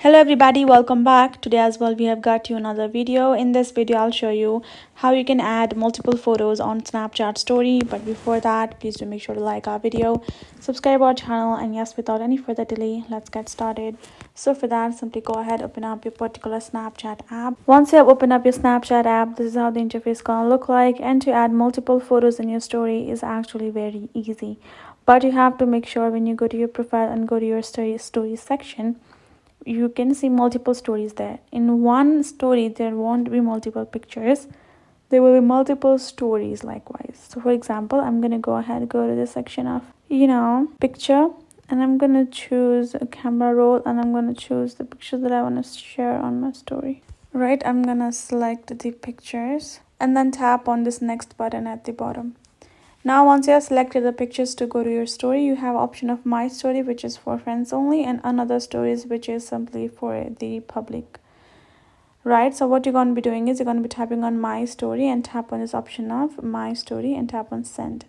Hello everybody, welcome back. Today as well we have got you another video. In this video I'll show you how you can add multiple photos on Snapchat story. But before that, please do make sure to like our video, subscribe our channel, and yes, without any further delay, let's get started. So for that, simply go ahead, open up your particular Snapchat app. Once you have opened up your Snapchat app, this is how the interface gonna look like. And to add multiple photos in your story is actually very easy, but you have to make sure when you go to your profile and go to your story section, you can see multiple stories there. In one story there won't be multiple pictures, there will be multiple stories likewise. So for example, I'm gonna go ahead, go to the section of picture, and I'm gonna choose a camera roll, and I'm gonna choose the picture that I want to share on my story. Right, I'm gonna select the pictures and then tap on this next button at the bottom. Now once you have selected the pictures to go to your story, you have option of my story, which is for friends only, and another stories, which is simply for the public. Right, so what you're going to be doing is you're going to be tapping on my story and tap on this option of my story and tap on send.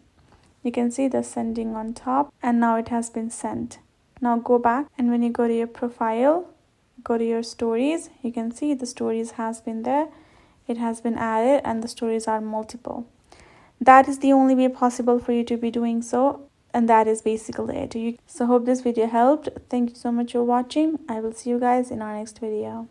You can see the sending on top, and now it has been sent. Now go back, and when you go to your profile, go to your stories, you can see the stories has been there, it has been added, and the stories are multiple. That is the only way possible for you to be doing so, and that is basically it. So hope this video helped. Thank you so much for watching. I will see you guys in our next video.